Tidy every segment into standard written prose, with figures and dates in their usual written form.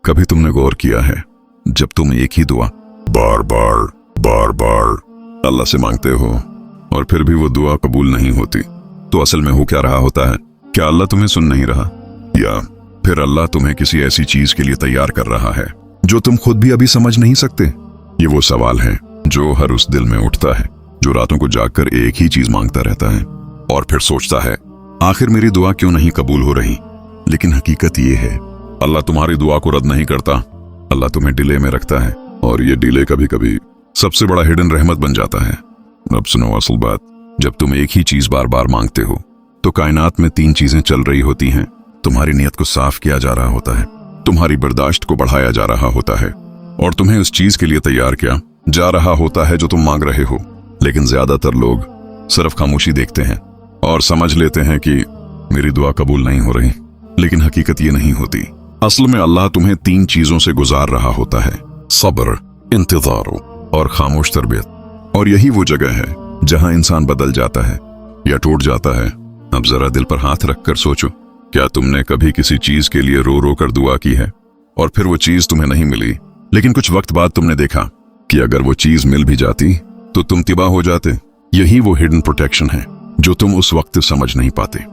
कभी तुमने गौर किया है, जब तुम एक ही दुआ बार बार अल्लाह से मांगते हो और फिर भी वो दुआ कबूल नहीं होती, तो असल में हो क्या रहा होता है? क्या अल्लाह तुम्हें सुन नहीं रहा, या फिर अल्लाह तुम्हें किसी ऐसी चीज के लिए तैयार कर रहा है जो तुम खुद भी अभी समझ नहीं सकते? ये वो सवाल है जो हर उस दिल में उठता है जो रातों को जागकर एक ही चीज मांगता रहता है और फिर सोचता है, आखिर मेरी दुआ क्यों नहीं कबूल हो रही? लेकिन हकीकत ये है, अल्लाह तुम्हारी दुआ को रद्द नहीं करता, अल्लाह तुम्हें डिले में रखता है, और ये डिले कभी कभी सबसे बड़ा हिडन रहमत बन जाता है। अब सुनो असल बात, जब तुम एक ही चीज बार बार मांगते हो तो कायनात में 3 चीजें चल रही होती हैं। तुम्हारी नियत को साफ किया जा रहा होता है, तुम्हारी बर्दाश्त को बढ़ाया जा रहा होता है, और तुम्हें उस चीज के लिए तैयार किया जा रहा होता है जो तुम मांग रहे हो। लेकिन ज्यादातर लोग सिर्फ खामोशी देखते हैं और समझ लेते हैं कि मेरी दुआ कबूल नहीं हो रही, लेकिन हकीकत ये नहीं होती। असल में अल्लाह तुम्हें 3 चीजों से गुजार रहा होता है, सब्र, इंतजार और खामोश तरबियत। और यही वो जगह है जहां इंसान बदल जाता है या टूट जाता है। अब जरा दिल पर हाथ रखकर सोचो, क्या तुमने कभी किसी चीज के लिए रो रो कर दुआ की है और फिर वो चीज तुम्हें नहीं मिली, लेकिन कुछ वक्त बाद तुमने देखा कि अगर वो चीज मिल भी जाती तो तुम तिबा हो जाते? यही वो हिडन प्रोटेक्शन है जो तुम उस वक्त समझ नहीं पाते।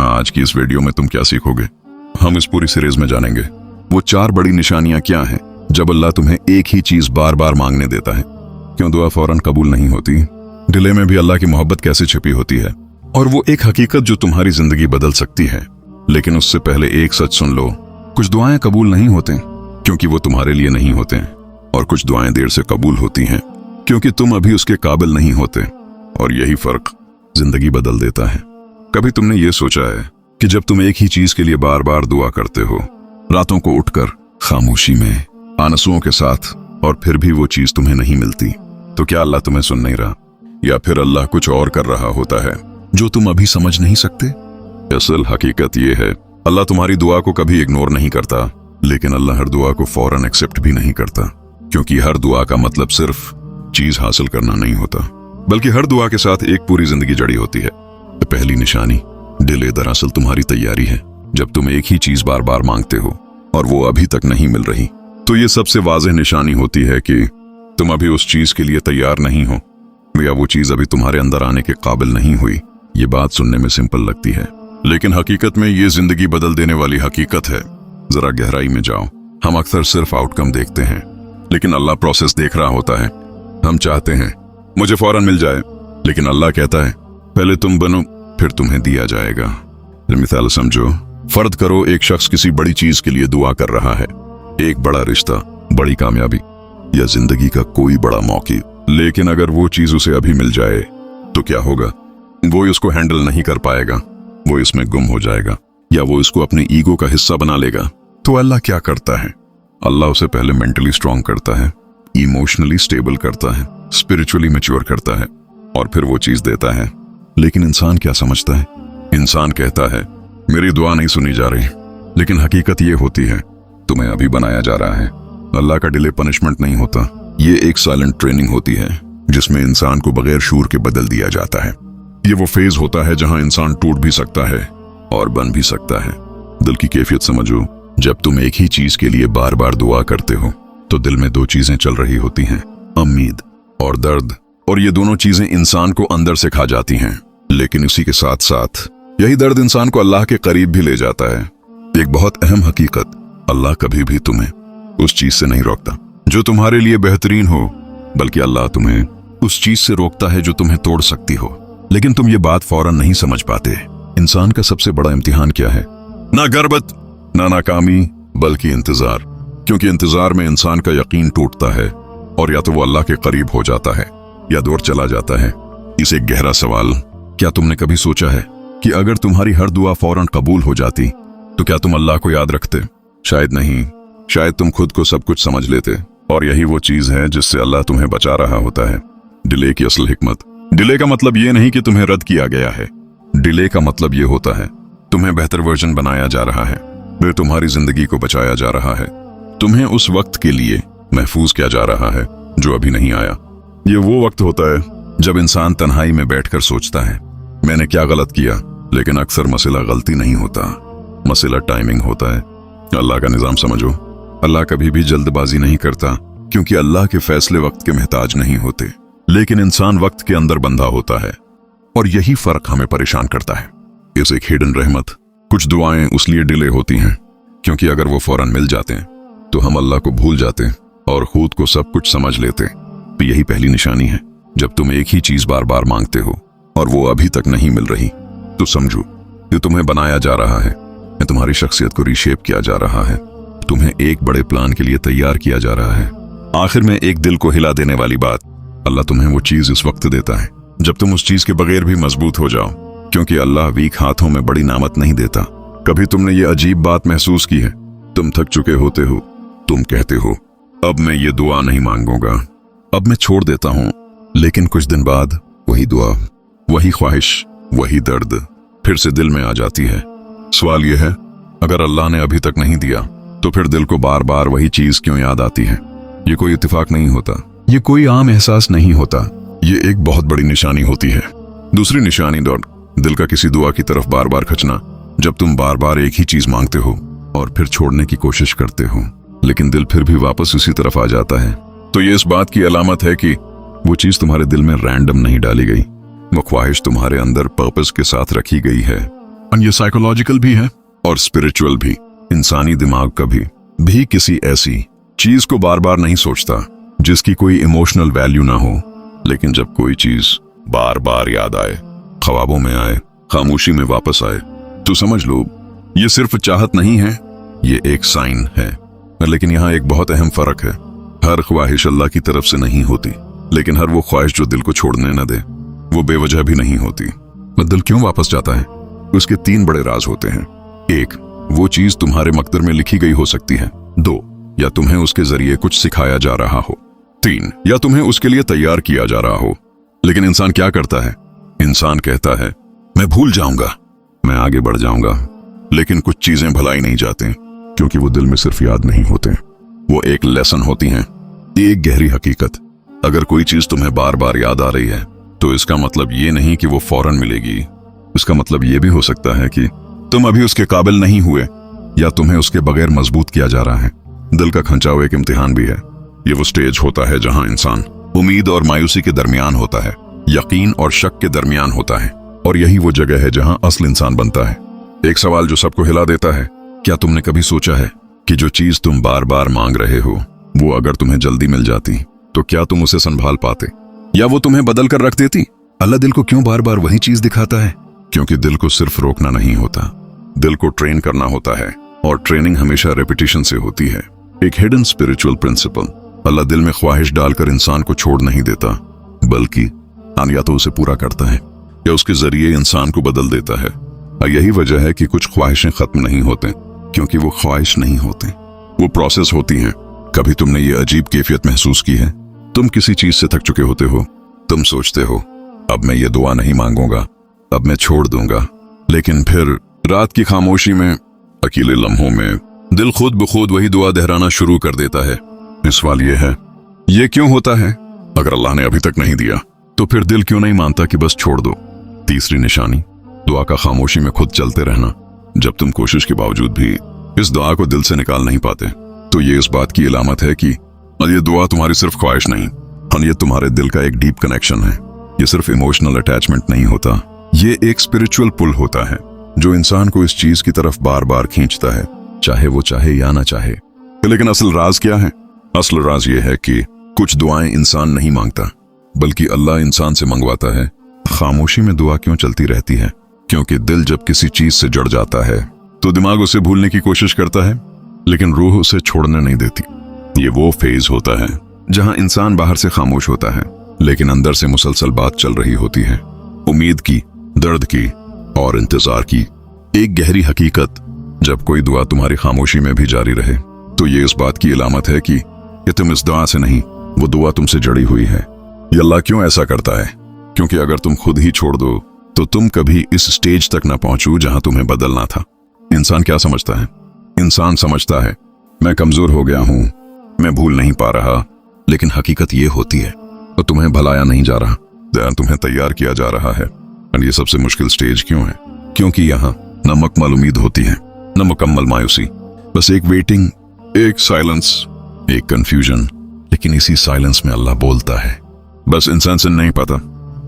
आज की इस वीडियो में तुम क्या सीखोगे, हम इस पूरी सीरीज में जानेंगे। वो 4 बड़ी निशानियां क्या हैं जब अल्लाह तुम्हें एक ही चीज बार बार मांगने देता है। क्यों दुआ फौरन कबूल नहीं होती? डिले में भी अल्लाह की मोहब्बत कैसे छिपी होती है? और वो एक हकीकत जो तुम्हारी जिंदगी बदल सकती है। लेकिन उससे पहले एक सच सुन लो, कुछ दुआएं कबूल नहीं होते क्योंकि वो तुम्हारे लिए नहीं होते, और कुछ दुआएं देर से कबूल होती हैं क्योंकि तुम अभी उसके काबिल नहीं होते। और यही फर्क जिंदगी बदल देता है। कभी तुमने ये सोचा है कि जब तुम एक ही चीज के लिए बार बार दुआ करते हो, रातों को उठकर खामोशी में आंसुओं के साथ, और फिर भी वो चीज तुम्हें नहीं मिलती, तो क्या अल्लाह तुम्हें सुन नहीं रहा, या फिर अल्लाह कुछ और कर रहा होता है जो तुम अभी समझ नहीं सकते? असल हकीकत ये है, अल्लाह तुम्हारी दुआ को कभी इग्नोर नहीं करता, लेकिन अल्लाह हर दुआ को फौरन एक्सेप्ट भी नहीं करता, क्योंकि हर दुआ का मतलब सिर्फ चीज हासिल करना नहीं होता, बल्कि हर दुआ के साथ एक पूरी जिंदगी जड़ी होती है। तो पहली निशानी, डिले दरअसल तुम्हारी तैयारी है। जब तुम एक ही चीज बार बार मांगते हो और वो अभी तक नहीं मिल रही, तो ये सबसे वाज़ेह निशानी होती है कि तुम अभी उस चीज के लिए तैयार नहीं हो, या वो चीज अभी तुम्हारे अंदर आने के काबिल नहीं हुई। ये बात सुनने में सिंपल लगती है, लेकिन हकीकत में ये जिंदगी बदल देने वाली हकीकत है। जरा गहराई में जाओ। हम अक्सर सिर्फ आउटकम देखते हैं, लेकिन अल्लाह प्रोसेस देख रहा होता है। हम चाहते हैं मुझे फौरन मिल जाए, लेकिन अल्लाह कहता है पहले तुम बनो, फिर तुम्हें दिया जाएगा। मिसाल समझो, फर्ज करो एक शख्स किसी बड़ी चीज के लिए दुआ कर रहा है, एक बड़ा रिश्ता, बड़ी कामयाबी, या जिंदगी का कोई बड़ा मौका। लेकिन अगर वो चीज उसे अभी मिल जाए तो क्या होगा? वो उसको हैंडल नहीं कर पाएगा, वो इसमें गुम हो जाएगा, या वो इसको अपने ईगो का हिस्सा बना लेगा। तो अल्लाह क्या करता है? अल्लाह उसे पहले मेंटली स्ट्रांग करता है, इमोशनली स्टेबल करता है, स्पिरिचुअली मैच्योर करता है, और फिर वो चीज देता है। लेकिन इंसान क्या समझता है? इंसान कहता है मेरी दुआ नहीं सुनी जा रही, लेकिन हकीकत ये होती है तुम्हें अभी बनाया जा रहा है। अल्लाह का डिले पनिशमेंट नहीं होता, ये एक साइलेंट ट्रेनिंग होती है जिसमें इंसान को बगैर शूर के बदल दिया जाता है। ये वो फेज होता है जहां इंसान टूट भी सकता है और बन भी सकता है। दिल की कैफियत समझो, जब तुम एक ही चीज के लिए बार बार दुआ करते हो तो दिल में 2 चीजें चल रही होती हैं, उम्मीद और दर्द, और ये दोनों चीजें इंसान को अंदर से खा जाती हैं। लेकिन इसी के साथ साथ यही दर्द इंसान को अल्लाह के करीब भी ले जाता है। एक बहुत अहम हकीकत, अल्लाह कभी भी तुम्हें उस चीज से नहीं रोकता जो तुम्हारे लिए बेहतरीन हो, बल्कि अल्लाह तुम्हें उस चीज से रोकता है जो तुम्हें तोड़ सकती हो। लेकिन तुम ये बात फौरन नहीं समझ पाते। इंसान का सबसे बड़ा इम्तिहान क्या है? ना गर्बत, ना नाकामी, बल्कि इंतजार। क्योंकि इंतजार में इंसान का यकीन टूटता है, और या तो वो अल्लाह के करीब हो जाता है या दूर चला जाता है। इसे गहरा सवाल, क्या तुमने कभी सोचा है कि अगर तुम्हारी हर दुआ फौरन कबूल हो जाती तो क्या तुम अल्लाह को याद रखते? शायद नहीं। शायद तुम खुद को सब कुछ समझ लेते, और यही वो चीज है जिससे अल्लाह तुम्हें बचा रहा होता है। डिले की असल हिकमत, डिले का मतलब ये नहीं कि तुम्हें रद्द किया गया है। डिले का मतलब ये होता है तुम्हें बेहतर वर्जन बनाया जा रहा है, फिर तुम्हारी जिंदगी को बचाया जा रहा है, तुम्हें उस वक्त के लिए महफूज किया जा रहा है जो अभी नहीं आया। ये वो वक्त होता है जब इंसान तन्हाई में बैठकर सोचता है मैंने क्या गलत किया, लेकिन अक्सर मसला गलती नहीं होता, मसला टाइमिंग होता है। अल्लाह का निजाम समझो, अल्लाह कभी भी जल्दबाजी नहीं करता, क्योंकि अल्लाह के फैसले वक्त के मोहताज नहीं होते, लेकिन इंसान वक्त के अंदर बंधा होता है, और यही फर्क हमें परेशान करता है। इस एक हिडन रहमत। कुछ दुआएं उस लिए डिले होती हैं क्योंकि अगर वो फौरन मिल जाते हैं तो हम अल्लाह को भूल जाते और खुद को सब कुछ समझ लेते। तो यही पहली निशानी है। जब तुम एक ही चीज बार बार मांगते हो और वो अभी तक नहीं मिल रही, तो समझो ये तुम्हें बनाया जा रहा है, ये तुम्हारी शख्सियत को रीशेप किया जा रहा है, तुम्हें एक बड़े प्लान के लिए तैयार किया जा रहा है। आखिर में एक दिल को हिला देने वाली बात, अल्लाह तुम्हें वो चीज इस वक्त देता है जब तुम उस चीज के बगैर भी मजबूत हो जाओ, क्योंकि अल्लाह वीक हाथों में बड़ी नामत नहीं देता। कभी तुमने ये अजीब बात महसूस की है? तुम थक चुके होते हो, तुम कहते हो अब मैं ये दुआ नहीं मांगूंगा, अब मैं छोड़ देता हूं, लेकिन कुछ दिन बाद वही दुआ, वही ख्वाहिश, वही दर्द फिर से दिल में आ जाती है। सवाल यह है, अगर अल्लाह ने अभी तक नहीं दिया तो फिर दिल को बार बार वही चीज क्यों याद आती है? ये कोई इत्तेफाक नहीं होता, ये कोई आम एहसास नहीं होता, ये एक बहुत बड़ी निशानी होती है। दूसरी निशानी दिल का किसी दुआ की तरफ बार बार खचना। जब तुम बार बार एक ही चीज मांगते हो और फिर छोड़ने की कोशिश करते हो, लेकिन दिल फिर भी वापस उसी तरफ आ जाता है, तो ये इस बात की अलामत है कि वो चीज तुम्हारे दिल में रैंडम नहीं डाली गई, वो ख्वाहिश तुम्हारे अंदर पर्पस के साथ रखी गई है। और ये साइकोलॉजिकल भी है और स्पिरिचुअल भी। इंसानी दिमाग कभी भी किसी ऐसी चीज को बार बार नहीं सोचता जिसकी कोई इमोशनल वैल्यू ना हो, लेकिन जब कोई चीज बार बार याद आए, ख्वाबों में आए, खामोशी में वापस आए, तो समझ लो ये सिर्फ चाहत नहीं है, ये एक साइन है। लेकिन यहाँ एक बहुत अहम फर्क है। हर ख्वाहिश अल्लाह की तरफ से नहीं होती, लेकिन हर वो ख्वाहिश जो दिल को छोड़ने न दे वो बेवजह भी नहीं होती। दिल क्यों वापस जाता है? उसके 3 बड़े राज होते हैं। 1, वो चीज तुम्हारे मकदर में लिखी गई हो सकती है। 2, या तुम्हें उसके जरिए कुछ सिखाया जा रहा हो। 3, या तुम्हें उसके लिए तैयार किया जा रहा हो। लेकिन इंसान क्या करता है? इंसान कहता है मैं भूल जाऊंगा, मैं आगे बढ़ जाऊंगा, लेकिन कुछ चीजें भलाई नहीं जाते, क्योंकि वो दिल में सिर्फ याद नहीं होते, वो एक लेसन होती हैं, एक गहरी हकीकत। अगर कोई चीज तुम्हें बार बार याद आ रही है तो इसका मतलब ये नहीं कि वो फौरन मिलेगी। इसका मतलब ये भी हो सकता है कि तुम अभी उसके काबिल नहीं हुए, या तुम्हें उसके बगैर मजबूत किया जा रहा है। दिल का खंचाव एक इम्तिहान भी है। ये वो स्टेज होता है जहां इंसान उम्मीद और मायूसी के दरमियान होता है, यकीन और शक के दरमियान होता है, और यही वो जगह है जहां असल इंसान बनता है। एक सवाल जो सबको हिला देता है, क्या तुमने कभी सोचा है कि जो चीज तुम बार बार मांग रहे हो वो अगर तुम्हें जल्दी मिल जाती तो क्या तुम उसे संभाल पाते, या वो तुम्हें बदल कर रख देती? अल्लाह दिल को क्यों बार बार वही चीज दिखाता है? क्योंकि दिल को सिर्फ रोकना नहीं होता, दिल को ट्रेन करना होता है, और ट्रेनिंग हमेशा रेपिटेशन से होती है। एक हिडन स्पिरिचुअल प्रिंसिपल। अल्लाह दिल में ख्वाहिश डालकर इंसान को छोड़ नहीं देता, बल्कि या तो उसे पूरा करता है या उसके जरिए इंसान को बदल देता है। और यही वजह है कि कुछ ख्वाहिशें खत्म नहीं होते, क्योंकि वो ख्वाहिश नहीं होते, वो प्रोसेस होती हैं। कभी तुमने ये अजीब कैफियत महसूस की है? तुम किसी चीज से थक चुके होते हो, तुम सोचते हो अब मैं ये दुआ नहीं मांगूंगा, अब मैं छोड़ दूंगा, लेकिन फिर रात की खामोशी में, अकेले लम्हों में दिल खुद बखुद वही दुआ दोहराना शुरू कर देता है। सवाल ये है, ये क्यों होता है? अगर अल्लाह ने अभी तक नहीं दिया तो फिर दिल क्यों नहीं मानता कि बस छोड़ दो? तीसरी निशानी, दुआ का खामोशी में खुद चलते रहना। जब तुम कोशिश के बावजूद भी इस दुआ को दिल से निकाल नहीं पाते, तो ये इस बात की अलामत है कि ये दुआ तुम्हारी सिर्फ ख्वाहिश नहीं, और ये तुम्हारे दिल का एक डीप कनेक्शन है। ये सिर्फ इमोशनल अटैचमेंट नहीं होता, ये एक स्पिरिचुअल पुल होता है जो इंसान को इस चीज की तरफ बार बार खींचता है, चाहे वो चाहे या ना चाहे। लेकिन असल राज क्या है? असल राज ये है कि कुछ दुआएं इंसान नहीं मांगता, बल्कि अल्लाह इंसान से मंगवाता है। खामोशी में दुआ क्यों चलती रहती है? क्योंकि दिल जब किसी चीज से जड़ जाता है तो दिमाग उसे भूलने की कोशिश करता है, लेकिन रूह उसे छोड़ने नहीं देती। ये वो फेज होता है जहां इंसान बाहर से खामोश होता है, लेकिन अंदर से मुसलसल बात चल रही होती है, उम्मीद की, दर्द की और इंतजार की। एक गहरी हकीकत, जब कोई दुआ तुम्हारी खामोशी में भी जारी रहे तो ये इस बात की अलामत है कि तुम इस दुआ से नहीं, वो दुआ तुमसे जड़ी हुई है। ये अल्लाह क्यों ऐसा करता है? क्योंकि अगर तुम खुद ही छोड़ दो तो तुम कभी इस स्टेज तक ना पहुंचो जहां तुम्हें बदलना था। इंसान क्या समझता है? इंसान समझता है मैं कमजोर हो गया हूं, मैं भूल नहीं पा रहा, लेकिन हकीकत ये होती है तो तुम्हें भलाया नहीं जा रहा, तुम्हें तैयार किया जा रहा है। और ये सबसे मुश्किल स्टेज क्यों है? क्योंकि यहाँ न मुकम्मल उम्मीद होती है, न मुकम्मल मायूसी, बस एक वेटिंग, एक साइलेंस, एक कंफ्यूजन, लेकिन इसी साइलेंस में अल्लाह बोलता है। बस इंसान से नहीं पता।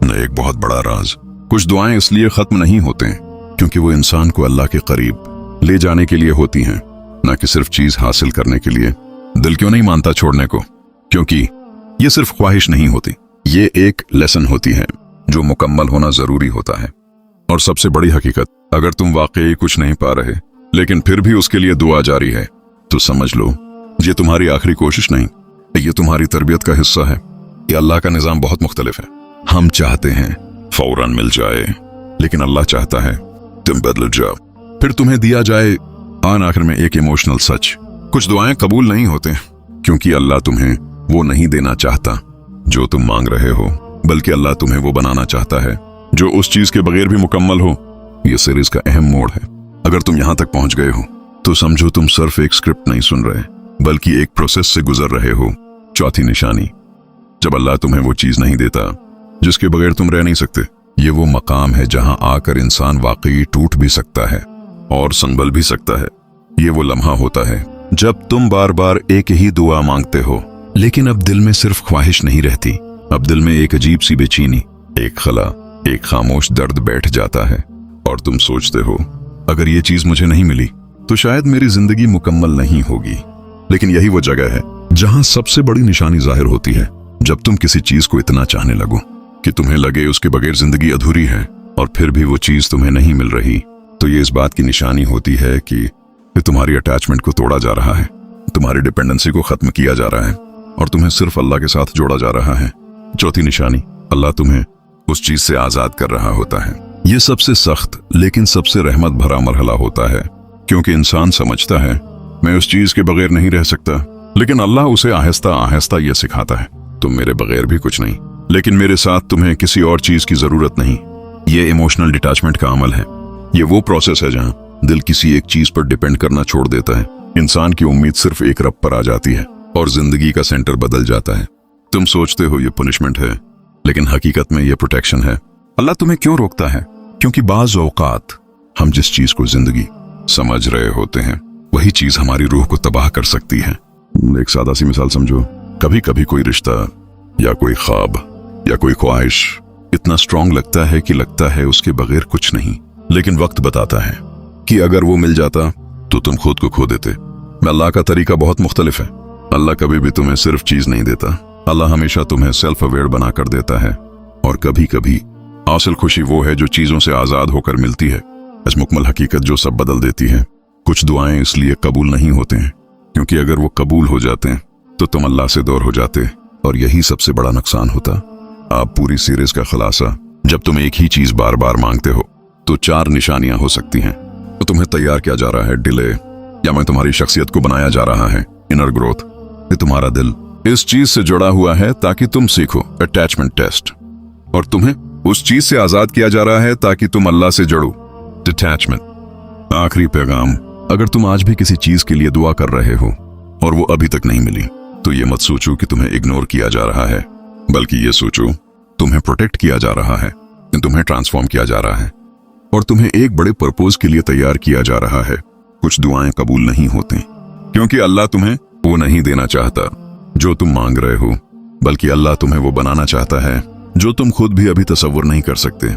न एक बहुत बड़ा राज, कुछ दुआएं इसलिए खत्म नहीं होते क्योंकि वो इंसान को अल्लाह के करीब ले जाने के लिए होती हैं, न कि सिर्फ चीज हासिल करने के लिए। दिल क्यों नहीं मानता छोड़ने को? क्योंकि ये सिर्फ ख्वाहिश नहीं होती, ये एक लेसन होती है जो मुकम्मल होना जरूरी होता है। और सबसे बड़ी हकीकत, अगर तुम वाकई कुछ नहीं पा रहे लेकिन फिर भी उसके लिए दुआ जारी है, तो समझ लो ये तुम्हारी आखिरी कोशिश नहीं, ये तुम्हारी तरबियत का हिस्सा है। ये अल्लाह का निजाम बहुत मुख्तलिफ है। हम चाहते हैं फौरन मिल जाए, लेकिन अल्लाह चाहता है तुम बदल जाओ, फिर तुम्हें दिया जाए। आखिर में एक इमोशनल सच, कुछ दुआएं कबूल नहीं होते क्योंकि अल्लाह तुम्हें वो नहीं देना चाहता जो तुम मांग रहे हो, बल्कि अल्लाह तुम्हें वो बनाना चाहता है जो उस चीज के बगैर भी मुकम्मल हो। ये सीरीज का अहम मोड़ है। अगर तुम यहां तक पहुंच गए हो तो समझो तुम सिर्फ एक स्क्रिप्ट नहीं सुन रहे, बल्कि एक प्रोसेस से गुजर रहे हो। चौथी निशानी, जब अल्लाह तुम्हें वो चीज नहीं देता जिसके बगैर तुम रह नहीं सकते, ये वो मकाम है जहां आकर इंसान वाकई टूट भी सकता है और संभल भी सकता है। ये वो लम्हा होता है जब तुम बार बार एक ही दुआ मांगते हो, लेकिन अब दिल में सिर्फ ख्वाहिश नहीं रहती, अब दिल में एक अजीब सी बेचैनी, एक खला, एक खामोश दर्द बैठ जाता है। और तुम सोचते हो अगर ये चीज मुझे नहीं मिली तो शायद मेरी जिंदगी मुकम्मल नहीं होगी। लेकिन यही वो जगह है जहां सबसे बड़ी निशानी जाहिर होती है। जब तुम किसी चीज को इतना चाहने लगो कि तुम्हें लगे उसके बगैर जिंदगी अधूरी है, और फिर भी वो चीज तुम्हें नहीं मिल रही, तो ये इस बात की निशानी होती है कि तुम्हारी अटैचमेंट को तोड़ा जा रहा है, तुम्हारी डिपेंडेंसी को खत्म किया जा रहा है और तुम्हें सिर्फ अल्लाह के साथ जोड़ा जा रहा है। चौथी निशानी, अल्लाह तुम्हें उस चीज से आजाद कर रहा होता है। ये सबसे सख्त लेकिन सबसे रहमत भरा मरहला होता है, क्योंकि इंसान समझता है मैं उस चीज के बगैर नहीं रह सकता, लेकिन अल्लाह उसे आहिस्ता आहिस्ता ये सिखाता है तुम मेरे बगैर भी कुछ नहीं, लेकिन मेरे साथ तुम्हें किसी और चीज की जरूरत नहीं। ये इमोशनल डिटैचमेंट का अमल है। ये वो प्रोसेस है जहां दिल किसी एक चीज पर डिपेंड करना छोड़ देता है। इंसान की उम्मीद सिर्फ एक रब पर आ जाती है और जिंदगी का सेंटर बदल जाता है। तुम सोचते हो ये पनिशमेंट है, लेकिन हकीकत में ये प्रोटेक्शन है। अल्लाह तुम्हें क्यों रोकता है? क्योंकि बाज़ औकात हम जिस चीज को जिंदगी समझ रहे होते हैं, वही चीज हमारी रूह को तबाह कर सकती है। एक सादा सी मिसाल समझो, कभी कभी कोई रिश्ता या कोई ख्वाब या कोई ख्वाहिश इतना स्ट्रांग लगता है उसके बगैर कुछ नहीं, लेकिन वक्त बताता है कि अगर वो मिल जाता तो तुम खुद को खो देते। अल्लाह का तरीका बहुत मुख्तलिफ है। अल्लाह कभी भी तुम्हें सिर्फ चीज नहीं देता, अल्लाह हमेशा तुम्हें सेल्फ अवेयर बना कर देता है। और कभी कभी असल खुशी वो है जो चीजों से आजाद होकर मिलती है, मुकम्मल हकीकत जो सब बदल देती है। कुछ दुआएं इसलिए कबूल नहीं होते हैं क्योंकि अगर वो कबूल हो जाते हैं तो तुम अल्लाह से दूर हो जाते, और यही सबसे बड़ा नुकसान होता। आप पूरी सीरीज का खुलासा, जब तुम एक ही चीज बार बार मांगते हो तो 4 निशानियां हो सकती हैं। तो तुम्हें तैयार किया जा रहा है डिले, या मैं तुम्हारी शख्सियत को बनाया जा रहा है इनर ग्रोथ। ये तुम्हारा दिल इस चीज से जुड़ा हुआ है ताकि तुम सीखो अटैचमेंट टेस्ट, और तुम्हें उस चीज से आजाद किया जा रहा है ताकि तुम अल्लाह से जुड़ो डिटैचमेंट। आखिरी पैगाम, अगर तुम आज भी किसी चीज के लिए दुआ कर रहे हो और वो अभी तक नहीं मिली, तो ये मत सोचो कि तुम्हें इग्नोर किया जा रहा है, बल्कि ये सोचो तुम्हें प्रोटेक्ट किया जा रहा है, तुम्हें ट्रांसफॉर्म किया जा रहा है और तुम्हें एक बड़े पर्पस के लिए तैयार किया जा रहा है। कुछ दुआएं कबूल नहीं होती क्योंकि अल्लाह तुम्हें वो नहीं देना चाहता जो तुम मांग रहे हो, बल्कि अल्लाह तुम्हें वो बनाना चाहता है जो तुम खुद भी अभी तसव्वुर नहीं कर सकते।